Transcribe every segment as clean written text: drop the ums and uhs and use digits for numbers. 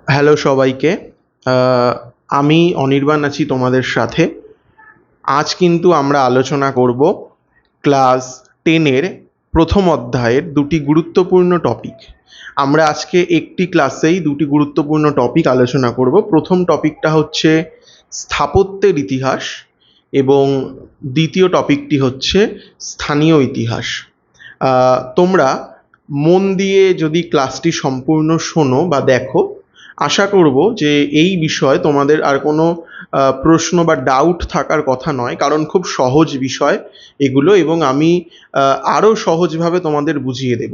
Hello সবাইকে। আমি অনির্বাণ আছি তোমাদের সাথে। আজ কিন্তু আমরা আলোচনা করব ক্লাস 10-এর প্রথম অধ্যায়ের দুটি গুরুত্বপূর্ণ টপিক। আমরা আজকে একটি ক্লাসেই দুটি গুরুত্বপূর্ণ টপিক আলোচনা করব। প্রথম টপিকটা হচ্ছে স্থাপত্যের ইতিহাস এবং দ্বিতীয় টপিকটি হচ্ছে স্থানীয় ইতিহাস। তোমরা মন দিয়ে যদি ক্লাসটি সম্পূর্ণ শোনো বা দেখো, আশা করব যে এই বিষয়ে তোমাদের আর কোনো প্রশ্ন বা ডাউট থাকার কথা নয়, কারণ খুব সহজ বিষয় এগুলো এবং আমি আরও সহজভাবে তোমাদের বুঝিয়ে দেব।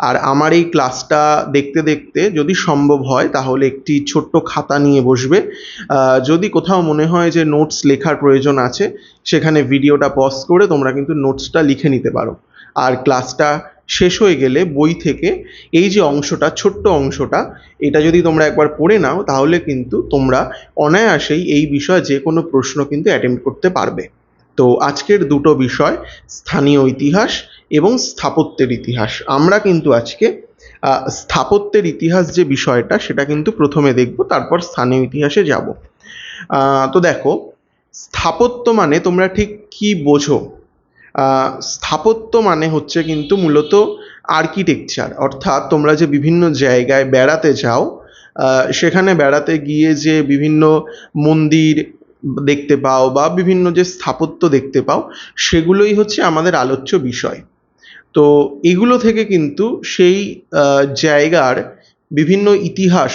আর আমার এই ক্লাসটা দেখতে দেখতে যদি সম্ভব হয় তাহলে একটি ছোট্ট খাতা নিয়ে বসবে। যদি কোথাও মনে হয় যে নোটস লেখার প্রয়োজন আছে, সেখানে ভিডিওটা পজ করে তোমরা কিন্তু নোটসটা লিখে নিতে পারো। আর ক্লাসটা শেষ হয়ে গেলে বই থেকে এই যে অংশটা, ছোট্ট অংশটা, এটা যদি তোমরা একবার পড়ে নাও তাহলে কিন্তু তোমরা অনায়াসেই এই বিষয়ে যে কোনো প্রশ্ন কিন্তু অ্যাটেম্প্ট করতে পারবে। তো আজকের দুটো বিষয়, স্থানীয় ইতিহাস এবং স্থাপত্যের ইতিহাস। আমরা কিন্তু আজকে স্থাপত্যের ইতিহাস যে বিষয়টা সেটা কিন্তু প্রথমে দেখব, তারপর স্থানীয় ইতিহাসে যাব। তো দেখো, স্থাপত্য মানে তোমরা ঠিক কি বোঝো? স্থাপত্য মানে হচ্ছে কিন্তু মূলত আর্কিটেকচার, অর্থাৎ তোমরা যে বিভিন্ন জায়গায় বেড়াতে যাও, সেখানে বেড়াতে গিয়ে যে বিভিন্ন মন্দির দেখতে পাও বা বিভিন্ন যে স্থাপত্য দেখতে পাও, সেগুলোই হচ্ছে আমাদের আলোচ্য বিষয়। তো এগুলো থেকে কিন্তু সেই জায়গার বিভিন্ন ইতিহাস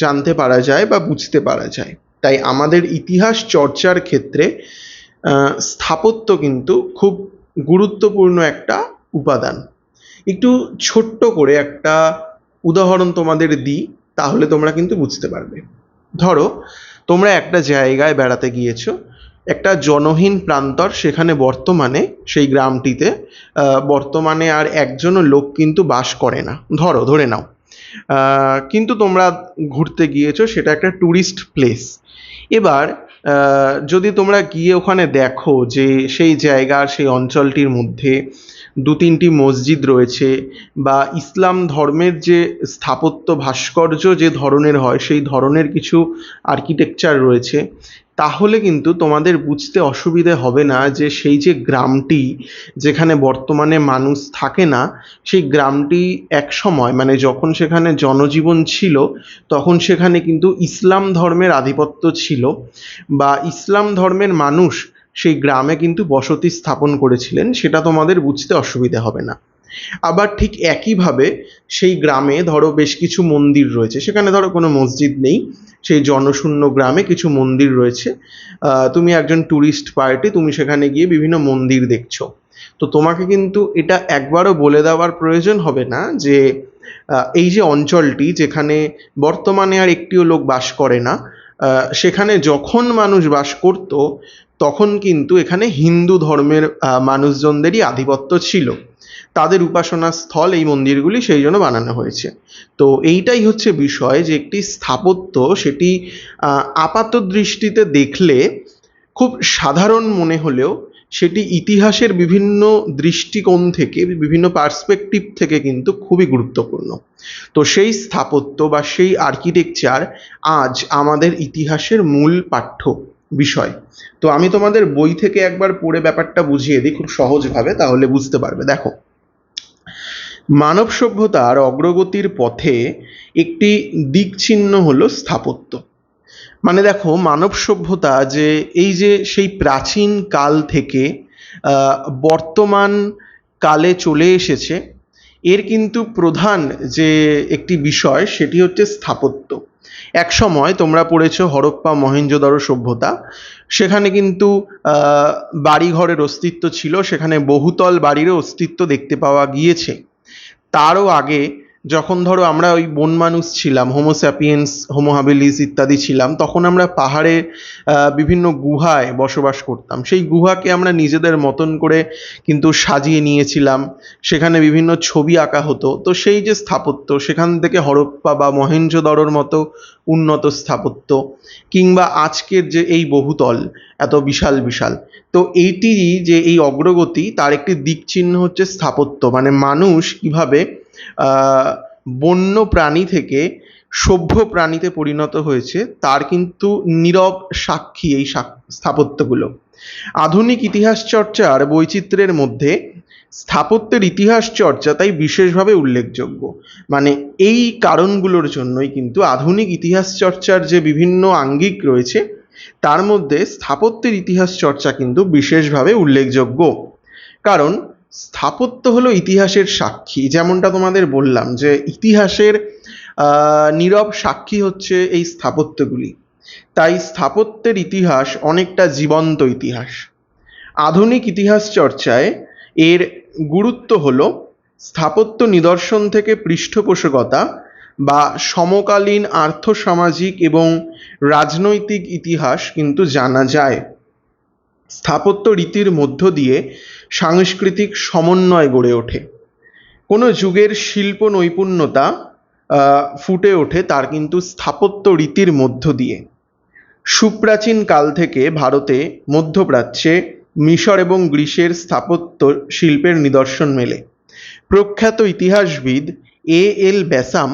জানতে পারা যায় বা বুঝতে পারা যায়। তাই আমাদের ইতিহাস চর্চার ক্ষেত্রে স্থাপত্য কিন্তু খুব গুরুত্বপূর্ণ একটা উপাদান। একটু ছোট্ট করে একটা উদাহরণ তোমাদের দিই, তাহলে তোমরা কিন্তু বুঝতে পারবে। ধরো, তোমরা একটা জায়গায় বেড়াতে গিয়েছো, একটা জনহীন প্রান্তর, সেখানে বর্তমানে সেই গ্রামটিতে বর্তমানে আর একজনও লোক কিন্তু বাস করে না, ধরে নাও। কিন্তু তোমরা ঘুরতে গিয়েছো, সেটা একটা ট্যুরিস্ট প্লেস। এবার যদি তোমরা গিয়ে ওখানে দেখো যে সেই জায়গার সেই অঞ্চলটির মধ্যে দু তিনটি মসজিদ রয়েছে, বা ইসলাম ধর্মের যে স্থাপত্য ভাস্কর্য যে ধরনের হয় সেই ধরনের কিছু আর্কিটেকচার রয়েছে, তাহলে কিন্তু তোমাদের বুঝতে অসুবিধে হবে না যে সেই যে গ্রামটি যেখানে বর্তমানে মানুষ থাকে না, সেই গ্রামটি একসময়, মানে যখন সেখানে জনজীবন ছিল, তখন সেখানে কিন্তু ইসলাম ধর্মের আধিপত্য ছিল, বা ইসলাম ধর্মের মানুষ সেই গ্রামে কিন্তু বসতি স্থাপন করেছিলেন, সেটা তোমাদের বুঝতে অসুবিধে হবে না। আবার ঠিক একইভাবে সেই গ্রামে ধরো বেশ কিছু মন্দির রয়েছে, সেখানে ধরো কোনো মসজিদ নেই, সেই জনশূন্য গ্রামে কিছু মন্দির রয়েছে। তুমি একজন ট্যুরিস্ট পার্টি, তুমি সেখানে গিয়ে বিভিন্ন মন্দির দেখছো। তো তোমাকে কিন্তু এটা একবারও বলে দেওয়ার প্রয়োজন হবে না যে এই যে অঞ্চলটি যেখানে বর্তমানে আর একটিও লোক বাস করে না, সেখানে যখন মানুষ বাস করত তখন কিন্তু এখানে হিন্দু ধর্মের মানুষজনদেরই আধিপত্য ছিল, তাদের উপাসনা স্থল এই মন্দিরগুলি সেই জন্য বানানো হয়েছে। তো এইটাই হচ্ছে বিষয় যে একটি স্থাপত্য, সেটি আপাত দৃষ্টিতে দেখলে খুব সাধারণ মনে হলেও সেটি ইতিহাসের বিভিন্ন দৃষ্টিকোণ থেকে, বিভিন্ন পার্সপেক্টিভ থেকে কিন্তু খুবই গুরুত্বপূর্ণ। তো সেই স্থাপত্য বা সেই আর্কিটেকচার আজ আমাদের ইতিহাসের মূল পাঠ্য বিষয়। তো আমি তোমাদের বই থেকে একবার পড়ে ব্যাপারটা বুঝিয়ে দিই খুব সহজভাবে, তাহলে বুঝতে পারবে। দেখো, মানব সভ্যতার অগ্রগতির পথে একটি দিকচিহ্ন হলো স্থাপত্য। মানে দেখো, মানব সভ্যতা যে এই যে সেই প্রাচীন কাল থেকে বর্তমান কালে চলে এসেছে, এর কিন্তু প্রধান যে একটি বিষয় সেটি হচ্ছে স্থাপত্য। এক সময় তোমরা পড়েছো হরপ্পা মহেঞ্জোদারো সভ্যতা, সেখানে কিন্তু বাড়িঘরের অস্তিত্ব ছিল, সেখানে বহুতল বাড়িরও অস্তিত্ব দেখতে পাওয়া গিয়েছে। তারও আগে যখন ধরো আমরা ওই বন মানুষ ছিলাম, হোমো স্যাপিয়েন্স, হোমো হাবিলিস ইত্যাদি ছিলাম, তখন আমরা পাহাড়ে বিভিন্ন গুহায় বসবাস করতাম। সেই গুহাকে আমরা নিজেদের মতন করে কিন্তু সাজিয়ে নিয়েছিলাম, সেখানে বিভিন্ন ছবি আঁকা হতো। তো সেই যে স্থাপত্য, সেখান থেকে হরপ্পা বা মহেঞ্জোদারোর মতো উন্নত স্থাপত্য, কিংবা আজকের যে এই বহুতল এত বিশাল বিশাল, তো এইটি যে এই অগ্রগতি, তার একটি দিকচিহ্ন হচ্ছে স্থাপত্য। মানে মানুষ কিভাবে বন্য প্রাণী থেকে সভ্য প্রাণীতে পরিণত হয়েছে তার কিন্তু নীরব সাক্ষী এই স্থাপত্যগুলো। আধুনিক ইতিহাস চর্চার বৈচিত্র্যের মধ্যে স্থাপত্যের ইতিহাস চর্চা তাই বিশেষভাবে উল্লেখযোগ্য। মানে এই কারণগুলোর জন্যই কিন্তু আধুনিক ইতিহাস চর্চার যে বিভিন্ন আঙ্গিক রয়েছে তার মধ্যে স্থাপত্যের ইতিহাস চর্চা কিন্তু বিশেষভাবে উল্লেখযোগ্য। কারণ স্থাপত্য হলো ইতিহাসের সাক্ষী, যেমনটা তোমাদের বললাম যে ইতিহাসের নীরব সাক্ষী হচ্ছে এই স্থাপত্যগুলি। তাই স্থাপত্যের ইতিহাস অনেকটা জীবন্ত ইতিহাস। আধুনিক ইতিহাস চর্চায় এর গুরুত্ব হলো স্থাপত্য নিদর্শন থেকে পৃষ্ঠপোষকতা বা সমকালীন আর্থসামাজিক এবং রাজনৈতিক ইতিহাস কিন্তু জানা যায়। স্থাপত্য রীতির মধ্য দিয়ে সাংস্কৃতিক সমন্বয় গড়ে ওঠে। কোনো যুগের শিল্প নৈপুণ্যতা ফুটে ওঠে তার কিন্তু স্থাপত্য রীতির মধ্য দিয়ে। সুপ্রাচীন কাল থেকে ভারতে, মধ্যপ্রাচ্যে, মিশর এবং গ্রিসের স্থাপত্য শিল্পের নিদর্শন মেলে। প্রখ্যাত ইতিহাসবিদ এ.এল. ব্যাসাম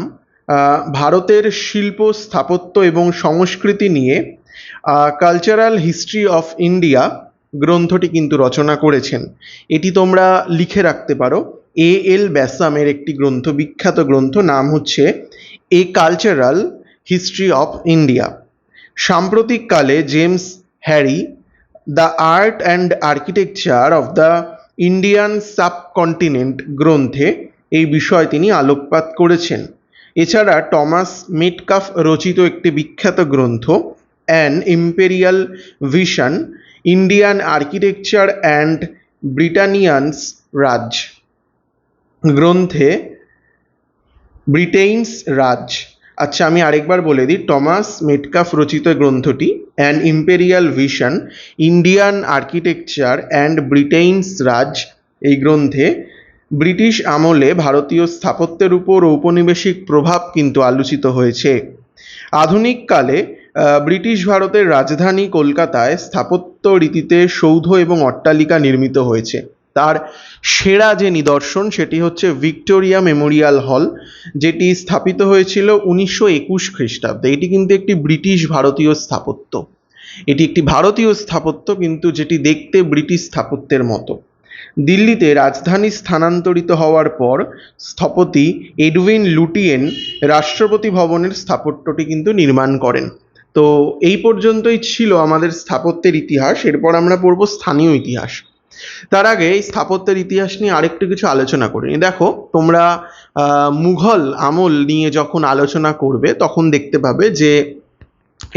ভারতের শিল্প, স্থাপত্য এবং সংস্কৃতি নিয়ে কালচারাল হিস্ট্রি অফ ইন্ডিয়া গ্রন্থটি কিন্তু রচনা করেছেন। এটি তোমরা লিখে রাখতে পারো। এ.এল. ব্যাসামের একটি গ্রন্থ, বিখ্যাত গ্রন্থ, নাম হচ্ছে a cultural history of India. সাম্প্রতিককালে James Harry the art and architecture of the Indian subcontinent গ্রন্থে এই বিষয়ে তিনি আলোকপাত করেছেন। এছাড়া টমাস মেটকাফ রচিত একটি বিখ্যাত গ্রন্থ an imperial vision, Indian architecture and Britain's Raj গ্রন্থে ব্রিটেইনস রাজ। আচ্ছা, আমি আরেকবার বলে দিই, টমাস মেটকাফ রচিত গ্রন্থটি an imperial vision, Indian architecture and Britain's Raj, এই গ্রন্থে ব্রিটিশ আমলে ভারতীয় স্থাপত্যের উপর ঔপনিবেশিক প্রভাব কিন্তু আলোচিত হয়েছে। আধুনিককালে ব্রিটিশ ভারতের রাজধানী কলকাতায় স্থাপত্য রীতিতে সৌধ এবং অট্টালিকা নির্মিত হয়েছে। তার সেরা যে নিদর্শন সেটি হচ্ছে ভিক্টোরিয়া মেমোরিয়াল হল, যেটি স্থাপিত হয়েছিল 1921 খ্রিস্টাব্দে। এটি কিন্তু একটি ব্রিটিশ ভারতীয় স্থাপত্য। এটি একটি ভারতীয় স্থাপত্য কিন্তু যেটি দেখতে ব্রিটিশ স্থাপত্যের মতো। দিল্লিতে রাজধানী স্থানান্তরিত হওয়ার পর স্থপতি এডউইন লুটিয়েন রাষ্ট্রপতি ভবনের স্থাপত্যটি কিন্তু নির্মাণ করেন। তো এই পর্যন্তই ছিল আমাদের স্থাপত্যের ইতিহাস। এরপর আমরা পড়ব স্থানীয় ইতিহাস। তার আগে এই স্থাপত্যের ইতিহাস নিয়ে আরেকটু কিছু আলোচনা করে নিই। দেখো, তোমরা মুঘল আমল নিয়ে যখন আলোচনা করবে তখন দেখতে পাবে যে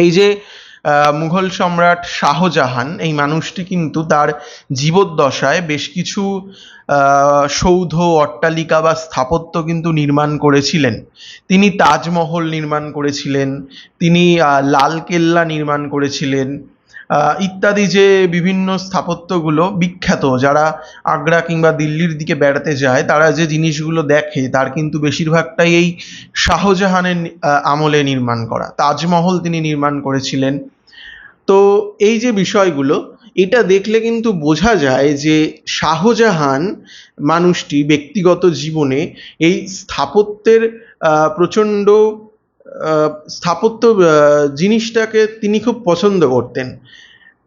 এই যে মুঘল সম্রাট শাহজাহান, এই মানুষটি কিন্তু তার জীবদ্দশায় বেশ কিছু সৌধ, অট্টালিকা বা স্থাপত্য কিন্তু নির্মাণ করেছিলেন। তিনি তাজমহল নির্মাণ করেছিলেন, তিনি লালকেল্লা নির্মাণ করেছিলেন, ইত্যাদি যে বিভিন্ন স্থাপত্যগুলো বিখ্যাত। যারা আগ্রা কিংবা দিল্লির দিকে বেড়াতে যায় তারা যে জিনিসগুলো দেখে তার কিন্তু বেশিরভাগটাই এই শাহজাহানের আমলে নির্মাণ করা। তাজমহল তিনি নির্মাণ করেছিলেন। তো এই যে বিষয়গুলো, এটা দেখলে কিন্তু বোঝা যায় যে শাহজাহান মানুষটি ব্যক্তিগত জীবনে এই স্থাপত্যের প্রচণ্ড স্থাপত্য জিনিসটাকে তিনি খুব পছন্দ করতেন।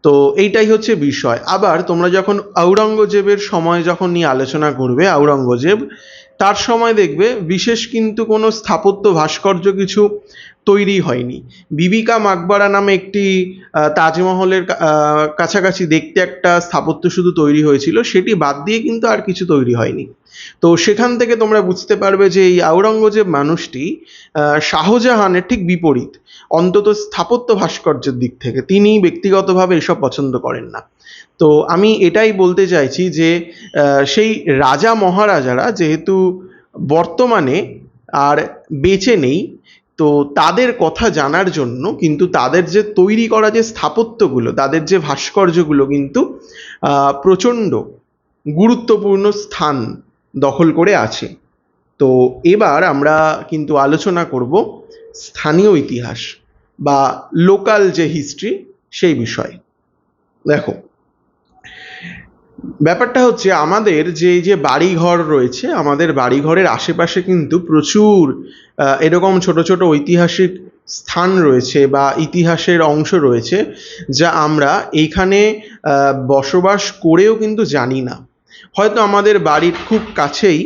তো এইটাই হচ্ছে বিষয়। আবার তোমরা যখন আওরঙ্গজেবের সময় যখন নিয়ে আলোচনা করবে, আওরঙ্গজেব তার সময় দেখবে বিশেষ কিন্তু কোনো স্থাপত্য ভাস্কর্য কিছু তৈরি হয়নি। বিবি কা মাকবারা নামে একটি তাজমহলের কাছাকাছি দেখতে একটা স্থাপত্য শুধু তৈরি হয়েছিল, সেটি বাদ দিয়ে কিন্তু আর কিছু তৈরি হয়নি। তো সেখান থেকে তোমরা বুঝতে পারবে যে এই আওরঙ্গজেব মানুষটি শাহজাহানের ঠিক বিপরীত। অন্তত স্থাপত্য ভাস্কর্যের দিক থেকে তিনি ব্যক্তিগতভাবে এসব পছন্দ করেন না। তো আমি এটাই বলতে চাইছি যে সেই রাজা মহারাজারা যেহেতু বর্তমানে আর বেঁচে নেই, তো তাদের কথা জানার জন্য কিন্তু তাদের যে তৈরি করা যে স্থাপত্যগুলো, তাদের যে ভাস্কর্যগুলো কিন্তু প্রচণ্ড গুরুত্বপূর্ণ স্থান দখল করে আছে। তো এবার আমরা কিন্তু আলোচনা করব স্থানীয় ইতিহাস বা লোকাল যে হিস্ট্রি সেই বিষয়ে। দেখো, ব্যাপারটা হচ্ছে আমাদের যে এই যে বাড়িঘর রয়েছে, আমাদের বাড়িঘরের আশেপাশে কিন্তু প্রচুর এরকম ছোট ছোট ঐতিহাসিক স্থান রয়েছে বা ইতিহাসের অংশ রয়েছে, যা আমরা এইখানে বসবাস করেও কিন্তু জানি না। হয়তো আমাদের বাড়ির খুব কাছেই